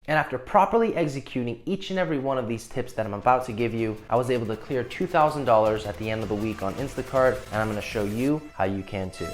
And after properly executing each and every one of these tips that I'm about to give you, I was able to clear $2,000 at the end of the week on Instacart, and I'm gonna show you how you can too.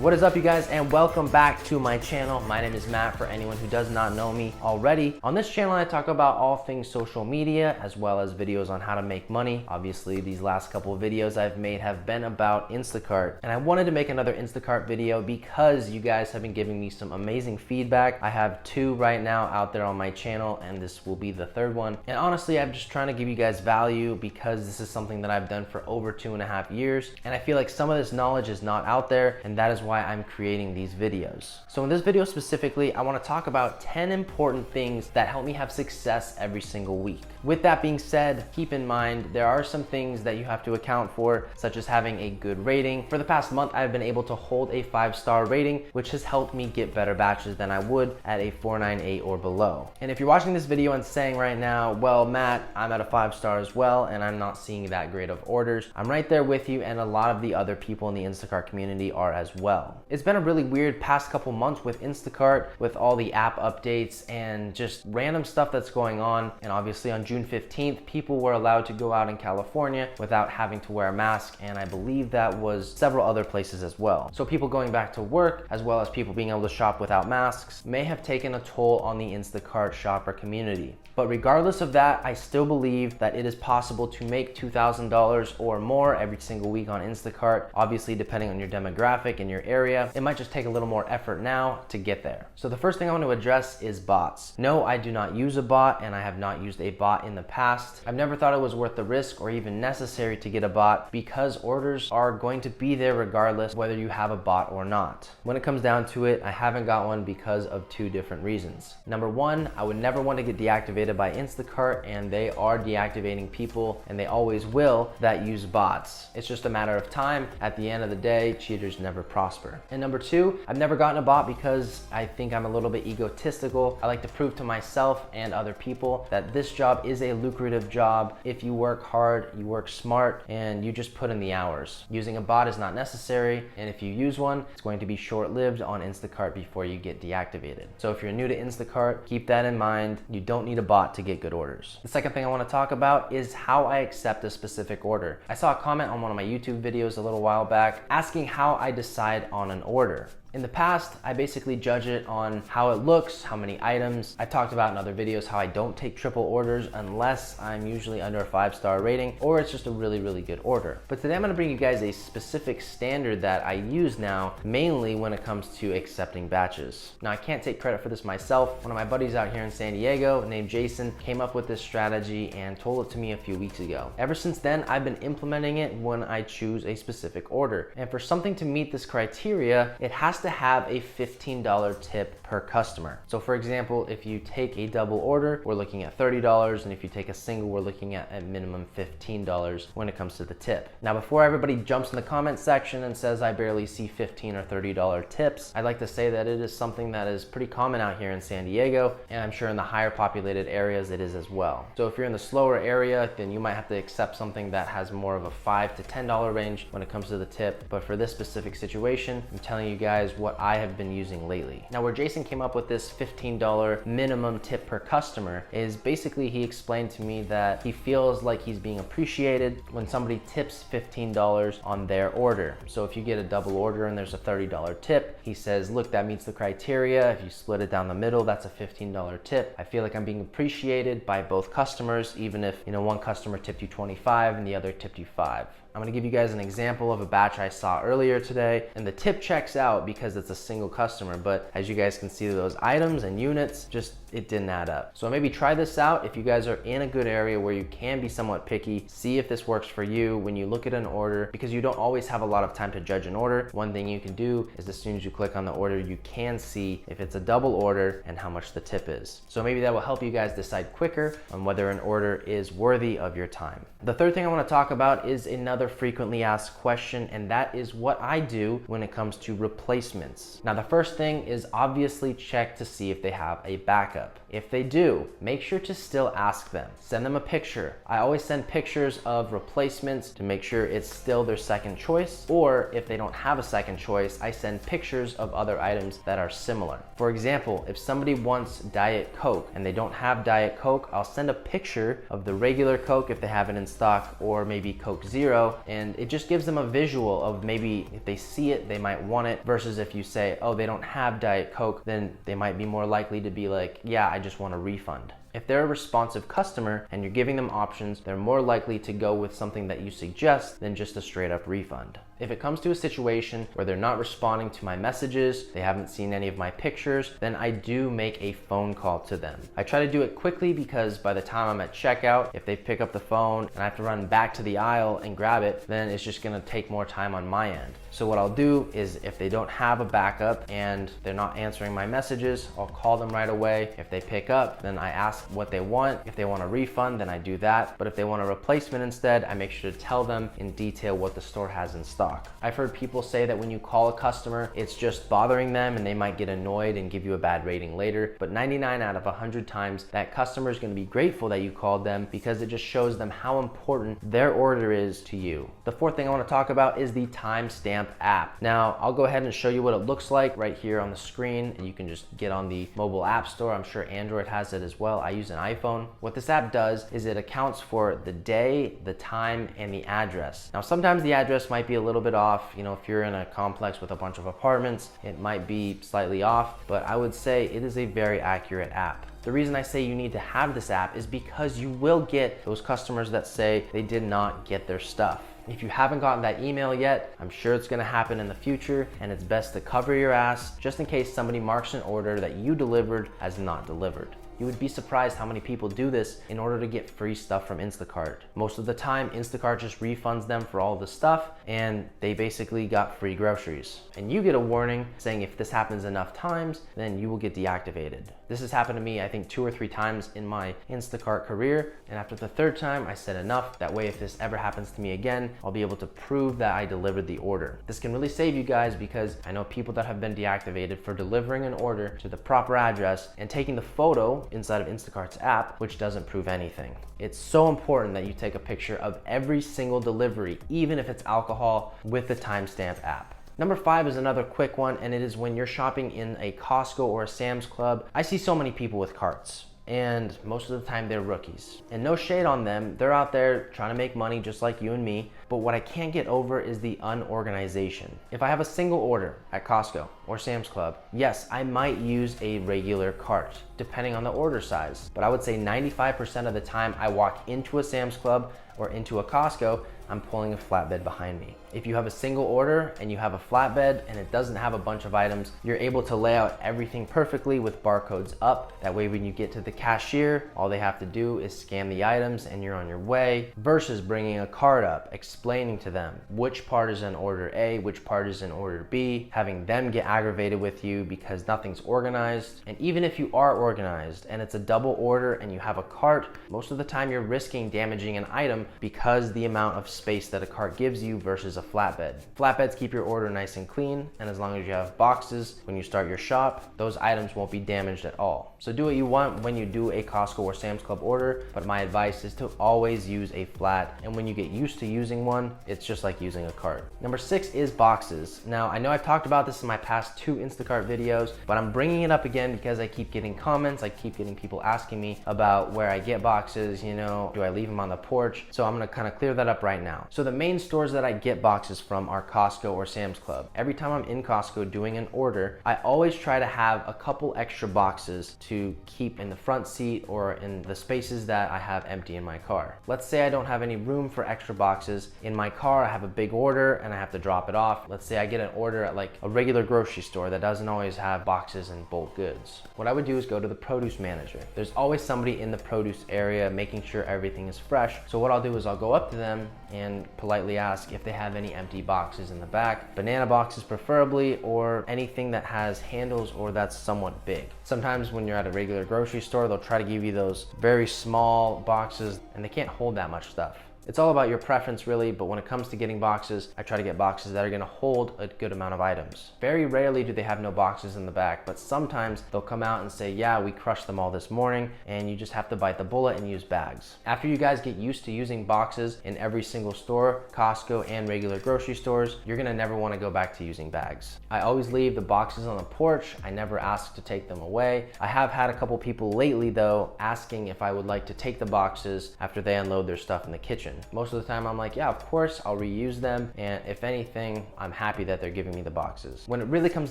What is up, you guys, and welcome back to my channel. My name is Matt, for anyone who does not know me already. On this channel, I talk about all things social media, as well as videos on how to make money. Obviously, these last couple of videos I've made have been about Instacart, and I wanted to make another Instacart video because you guys have been giving me some amazing feedback. I have 2 right now out there on my channel, and this will be the 3rd one. And honestly, I'm just trying to give you guys value because this is something that I've done for over 2.5 years, and I feel like some of this knowledge is not out there, and that is why I'm creating these videos. So in this video specifically, I want to talk about 10 important things that help me have success every single week. With that being said, keep in mind there are some things that you have to account for, such as having a good rating. For the past month, I've been able to hold a 5-star rating, which has helped me get better batches than I would at a 4.98 or below. And if you're watching this video and saying right now, well, Matt, I'm at a 5-star as well, and I'm not seeing that great of orders, I'm right there with you, and a lot of the other people in the Instacart community are as well. It's been a really weird past couple months with Instacart, with all the app updates and just random stuff that's going on. And obviously on June 15th, people were allowed to go out in California without having to wear a mask, and I believe that was several other places as well. So people going back to work, as well as people being able to shop without masks, may have taken a toll on the Instacart shopper community. But regardless of that, I still believe that it is possible to make $2,000 or more every single week on Instacart. Obviously, depending on your demographic and your area, it might just take a little more effort now to get there. So the first thing I want to address is bots. No, I do not use a bot, and I have not used a bot in the past. I've never thought it was worth the risk or even necessary to get a bot because orders are going to be there regardless whether you have a bot or not. When it comes down to it, I haven't got one because of 2 different reasons. Number 1, I would never want to get deactivated by Instacart, and they are deactivating people, and they always will, that use bots. It's just a matter of time. At the end of the day, cheaters never prosper. And number 2, I've never gotten a bot because I think I'm a little bit egotistical. I like to prove to myself and other people that this job is a lucrative job if you work hard, you work smart, and you just put in the hours. Using a bot is not necessary, and if you use one, it's going to be short-lived on Instacart before you get deactivated. So if you're new to Instacart, keep that in mind. You don't need a bot to get good orders. The second thing I want to talk about is how I accept a specific order. I saw a comment on one of my YouTube videos a little while back asking how I decide on an order. In the past, I basically judge it on how it looks, how many items. I talked about in other videos how I don't take triple orders unless I'm usually under a 5-star rating or it's just a really, really good order. But today I'm gonna bring you guys a specific standard that I use now, mainly when it comes to accepting batches. Now, I can't take credit for this myself. One of my buddies out here in San Diego named Jason came up with this strategy and told it to me a few weeks ago. Ever since then, I've been implementing it when I choose a specific order. And for something to meet this criteria, it has to have a $15 tip per customer. So for example, if you take a double order, we're looking at $30, and if you take a single, we're looking at a minimum $15 when it comes to the tip. Now, before everybody jumps in the comment section and says I barely see $15 or $30 tips, I'd like to say that it is something that is pretty common out here in San Diego, and I'm sure in the higher populated areas it is as well. So if you're in the slower area, then you might have to accept something that has more of a $5 to $10 range when it comes to the tip. But for this specific situation, I'm telling you guys what I have been using lately. Now, where Jason came up with this $15 minimum tip per customer is basically he explained to me that he feels like he's being appreciated when somebody tips $15 on their order. So if you get a double order and there's a $30 tip, he says, look, that meets the criteria. If you split it down the middle, that's a $15 tip. I feel like I'm being appreciated by both customers, even if, you know, one customer tipped you 25 and the other tipped you 5. I'm gonna give you guys an example of a batch I saw earlier today, and the tip checks out because it's a single customer, but as you guys can see, those items and units, just it didn't add up. So maybe try this out if you guys are in a good area where you can be somewhat picky. See if this works for you when you look at an order, because you don't always have a lot of time to judge an order. One thing you can do is as soon as you click on the order, you can see if it's a double order and how much the tip is. So maybe that will help you guys decide quicker on whether an order is worthy of your time. The third thing I want to talk about is another another frequently asked question, and that is what I do when it comes to replacements. Now, the first thing is obviously check to see if they have a backup. If they do, make sure to still ask them. Send them a picture. I always send pictures of replacements to make sure it's still their second choice, or if they don't have a second choice, I send pictures of other items that are similar. For example, if somebody wants Diet Coke and they don't have Diet Coke, I'll send a picture of the regular Coke if they have it in stock, or maybe Coke Zero, and it just gives them a visual of maybe if they see it, they might want it, versus if you say, oh, they don't have Diet Coke, then they might be more likely to be like, yeah, I just want a refund. If they're a responsive customer and you're giving them options, they're more likely to go with something that you suggest than just a straight up refund. If it comes to a situation where they're not responding to my messages, they haven't seen any of my pictures, then I do make a phone call to them. I try to do it quickly because by the time I'm at checkout, if they pick up the phone and I have to run back to the aisle and grab it, then it's just gonna take more time on my end. So what I'll do is if they don't have a backup and they're not answering my messages, I'll call them right away. If they pick up, then I ask what they want. If they want a refund, then I do that. But if they want a replacement instead, I make sure to tell them in detail what the store has in stock. I've heard people say that when you call a customer, it's just bothering them and they might get annoyed and give you a bad rating later. But 99 out of 100 times, that customer is going to be grateful that you called them because it just shows them how important their order is to you. The fourth thing I want to talk about is the timestamp app. Now, I'll go ahead and show you what it looks like right here on the screen, and you can just get on the mobile app store. I'm sure Android has it as well. I use an iPhone. What this app does is it accounts for the day, the time, and the address. Now, sometimes the address might be a little bit off. You know, if you're in a complex with a bunch of apartments, it might be slightly off, but I would say it is a very accurate app. The reason I say you need to have this app is because you will get those customers that say they did not get their stuff. If you haven't gotten that email yet, I'm sure it's gonna happen in the future, and it's best to cover your ass just in case somebody marks an order that you delivered as not delivered. You would be surprised how many people do this in order to get free stuff from Instacart. Most of the time, Instacart just refunds them for all the stuff and they basically got free groceries. And you get a warning saying if this happens enough times, then you will get deactivated. This has happened to me, I think 2 or 3 times in my Instacart career. And after the 3rd time, I said enough. That way, if this ever happens to me again, I'll be able to prove that I delivered the order. This can really save you guys because I know people that have been deactivated for delivering an order to the proper address and taking the photo inside of Instacart's app, which doesn't prove anything. It's so important that you take a picture of every single delivery, even if it's alcohol, with the timestamp app. Number 5 is another quick one, and it is when you're shopping in a Costco or a Sam's Club. I see so many people with carts, and most of the time they're rookies. And no shade on them, they're out there trying to make money just like you and me, but what I can't get over is the unorganization. If I have a single order at Costco or Sam's Club, yes, I might use a regular cart, depending on the order size. But I would say 95% of the time I walk into a Sam's Club or into a Costco, I'm pulling a flatbed behind me. If you have a single order and you have a flatbed and it doesn't have a bunch of items, you're able to lay out everything perfectly with barcodes up. That way when you get to the cashier, all they have to do is scan the items and you're on your way, versus bringing a card up, explaining to them which part is in order A, which part is in order B, having them get aggravated with you because nothing's organized. And even if you are organized and it's a double order and you have a cart, most of the time you're risking damaging an item because the amount of space that a cart gives you versus a flatbed. Flatbeds keep your order nice and clean, and as long as you have boxes when you start your shop, those items won't be damaged at all. So do what you want when you do a Costco or Sam's Club order, but my advice is to always use a flat, and when you get used to using one, it's just like using a cart. Number 6 is boxes. Now, I know I've talked about this in my past 2 Instacart videos, but I'm bringing it up again because I keep getting comments, I keep getting people asking me about where I get boxes, you know, do I leave them on the porch? So I'm gonna kind of clear that up right now. So the main stores that I get boxes from are Costco or Sam's Club. Every time I'm in Costco doing an order, I always try to have a couple extra boxes to keep in the front seat or in the spaces that I have empty in my car. Let's say I don't have any room for extra boxes. In my car, I have a big order and I have to drop it off. Let's say I get an order at like a regular grocery store that doesn't always have boxes and bulk goods. What I would do is go to the produce manager. There's always somebody in the produce area making sure everything is fresh. So what I'll do is I'll go up to them and politely ask if they have any empty boxes in the back, banana boxes preferably, or anything that has handles or that's somewhat big. Sometimes when you're at a regular grocery store, they'll try to give you those very small boxes and they can't hold that much stuff. It's all about your preference really, but when it comes to getting boxes, I try to get boxes that are gonna hold a good amount of items. Very rarely do they have no boxes in the back, but sometimes they'll come out and say, yeah, we crushed them all this morning, and you just have to bite the bullet and use bags. After you guys get used to using boxes in every single store, Costco and regular grocery stores, you're gonna never wanna go back to using bags. I always leave the boxes on the porch. I never ask to take them away. I have had a couple people lately though asking if I would like to take the boxes after they unload their stuff in the kitchen. Most of the time I'm like, yeah, of course, I'll reuse them. And if anything, I'm happy that they're giving me the boxes. When it really comes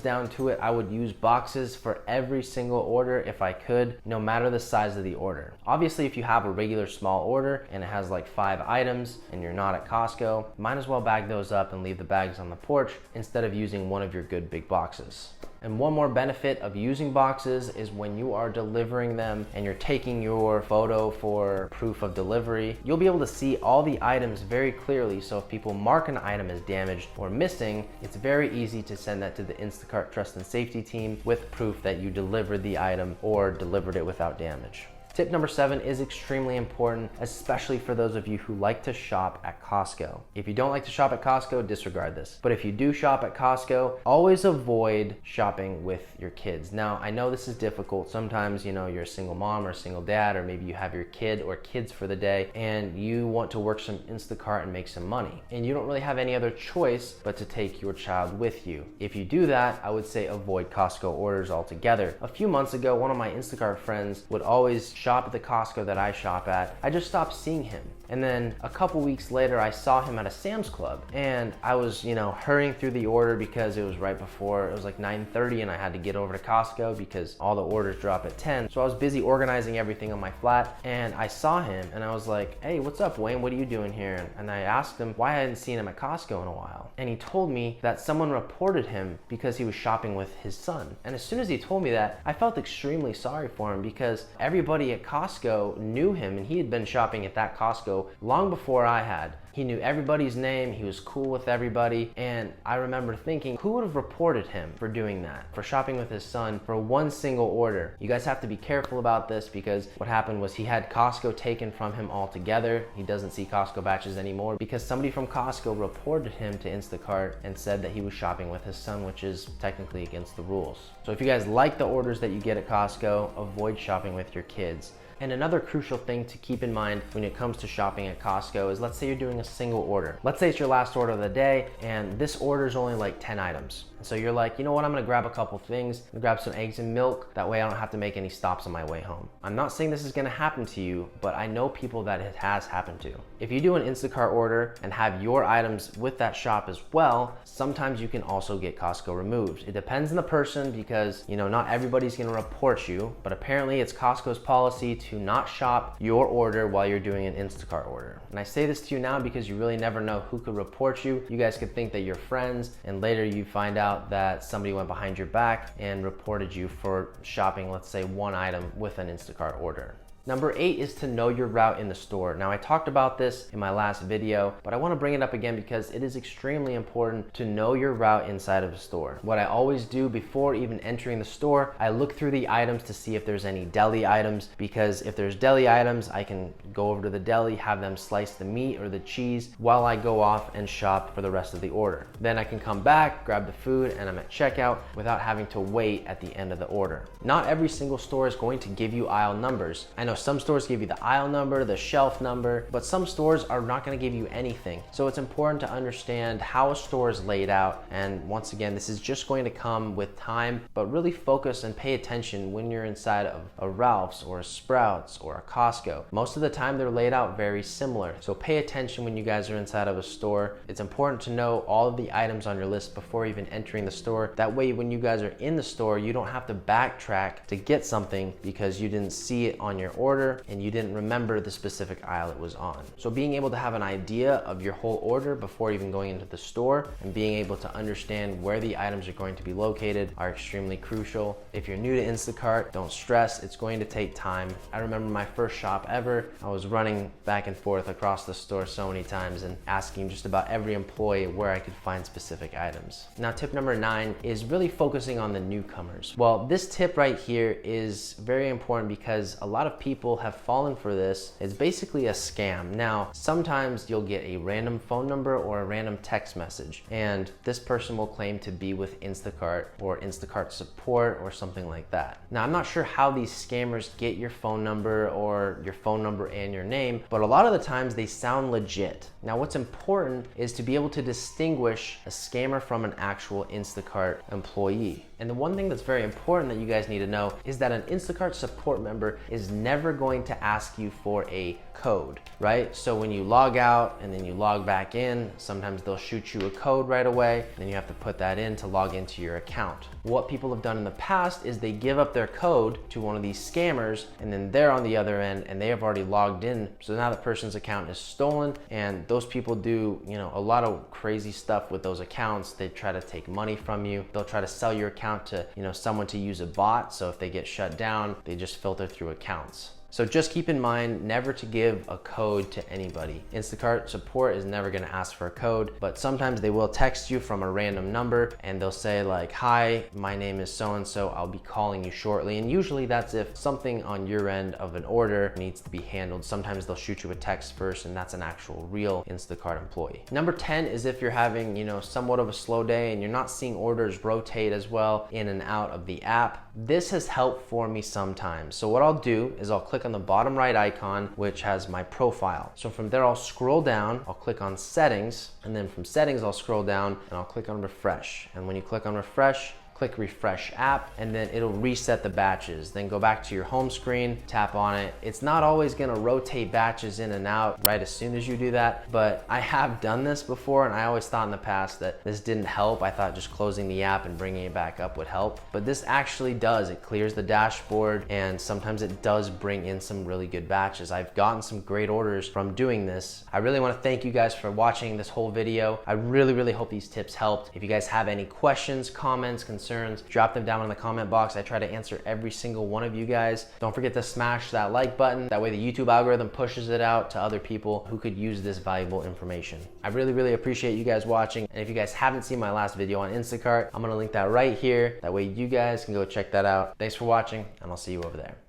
down to it, I would use boxes for every single order if I could, no matter the size of the order. Obviously, if you have a regular small order and it has like 5 items and you're not at Costco, might as well bag those up and leave the bags on the porch instead of using one of your good big boxes. And one more benefit of using boxes is when you are delivering them and you're taking your photo for proof of delivery, you'll be able to see all the items very clearly. So if people mark an item as damaged or missing, it's very easy to send that to the Instacart Trust and Safety team with proof that you delivered the item or delivered it without damage. Tip number 7 is extremely important, especially for those of you who like to shop at Costco. If you don't like to shop at Costco, disregard this. But if you do shop at Costco, always avoid shopping with your kids. Now, I know this is difficult. Sometimes, you know, you're a single mom or a single dad, or maybe you have your kid or kids for the day and you want to work some Instacart and make some money. And you don't really have any other choice but to take your child with you. If you do that, I would say avoid Costco orders altogether. A few months ago, one of my Instacart friends would always shop at the Costco that I shop at. I just stopped seeing him. And then a couple weeks later, I saw him at a Sam's Club, and I was, hurrying through the order because it was right before, it was like 9:30 and I had to get over to Costco because all the orders drop at 10. So I was busy organizing everything on my flat, and I saw him and I was like, hey, what's up, Wayne? What are you doing here? And I asked him why I hadn't seen him at Costco in a while. And he told me that someone reported him because he was shopping with his son. And as soon as he told me that, I felt extremely sorry for him because everybody at Costco knew him and he had been shopping at that Costco long before I had. He knew everybody's name, he was cool with everybody, and I remember thinking, who would have reported him for doing that, for shopping with his son for one single order? You guys have to be careful about this because what happened was he had Costco taken from him altogether. He doesn't see Costco batches anymore because somebody from Costco reported him to Instacart and said that he was shopping with his son, which is technically against the rules. So if you guys like the orders that you get at Costco, avoid shopping with your kids. And another crucial thing to keep in mind when it comes to shopping at Costco is, let's say you're doing a single order. Let's say it's your last order of the day and this order is only like 10 items. And so you're like, you know what, I'm gonna grab a couple things, I'm gonna grab some eggs and milk, that way I don't have to make any stops on my way home. I'm not saying this is gonna happen to you, but I know people that it has happened to. If you do an Instacart order and have your items with that shop as well, sometimes you can also get Costco removed. It depends on the person because, not everybody's gonna report you, but apparently it's Costco's policy to not shop your order while you're doing an Instacart order. And I say this to you now because you really never know who could report you. You guys could think that you're friends and later you find out that somebody went behind your back and reported you for shopping, let's say, one item with an Instacart order. Number 8 is to know your route in the store. Now I talked about this in my last video, but I want to bring it up again because it is extremely important to know your route inside of a store. What I always do before even entering the store, I look through the items to see if there's any deli items, because if there's deli items, I can go over to the deli, have them slice the meat or the cheese while I go off and shop for the rest of the order. Then I can come back, grab the food, and I'm at checkout without having to wait at the end of the order. Not every single store is going to give you aisle numbers. I know some stores give you the aisle number, the shelf number, but some stores are not going to give you anything. So it's important to understand how a store is laid out. And once again, this is just going to come with time, but really focus and pay attention when you're inside of a Ralph's or a Sprouts or a Costco. Most of the time they're laid out very similar. So pay attention when you guys are inside of a store. It's important to know all of the items on your list before even entering the store. That way, when you guys are in the store, you don't have to backtrack to get something because you didn't see it on your order and you didn't remember the specific aisle it was on. So being able to have an idea of your whole order before even going into the store and being able to understand where the items are going to be located are extremely crucial. If you're new to Instacart, don't stress, it's going to take time. I remember my first shop ever, I was running back and forth across the store so many times and asking just about every employee where I could find specific items. Now tip number 9 is really focusing on the newcomers. Well, this tip right here is very important because a lot of people people have fallen for this. It's basically a scam. Now, sometimes you'll get a random phone number or a random text message, and this person will claim to be with Instacart or Instacart support or something like that. Now, I'm not sure how these scammers get your phone number or your phone number and your name, but a lot of the times they sound legit. Now, what's important is to be able to distinguish a scammer from an actual Instacart employee. And the one thing that's very important that you guys need to know is that an Instacart support member is never going to ask you for a code, right? So when you log out and then you log back in, sometimes they'll shoot you a code right away, and then you have to put that in to log into your account. What people have done in the past is they give up their code to one of these scammers, and then they're on the other end and they have already logged in. So now the person's account is stolen, and those people do, a lot of crazy stuff with those accounts. They try to take money from you. They'll try to sell your account to, someone to use a bot. So if they get shut down, they just filter through accounts. So just keep in mind never to give a code to anybody. Instacart support is never gonna ask for a code, but sometimes they will text you from a random number and they'll say like, hi, my name is so-and-so, I'll be calling you shortly. And usually that's if something on your end of an order needs to be handled. Sometimes they'll shoot you a text first, and that's an actual real Instacart employee. Number 10 is if you're having, somewhat of a slow day and you're not seeing orders rotate as well in and out of the app. This has helped for me sometimes. So what I'll do is I'll click on the bottom right icon, which has my profile. So from there, I'll scroll down, I'll click on settings, and then from settings, I'll scroll down and I'll click on refresh. And when you click on refresh, click refresh app, and then it'll reset the batches. Then go back to your home screen, tap on it. It's not always gonna rotate batches in and out right as soon as you do that, but I have done this before, and I always thought in the past that this didn't help. I thought just closing the app and bringing it back up would help, but this actually does. It clears the dashboard, and sometimes it does bring in some really good batches. I've gotten some great orders from doing this. I really wanna thank you guys for watching this whole video. I really hope these tips helped. If you guys have any questions, comments, concerns, drop them down in the comment box. I try to answer every single one of you guys. Don't forget to smash that like button. That way the YouTube algorithm pushes it out to other people who could use this valuable information. I really appreciate you guys watching. And if you guys haven't seen my last video on Instacart, I'm gonna link that right here. That way you guys can go check that out. Thanks for watching, and I'll see you over there.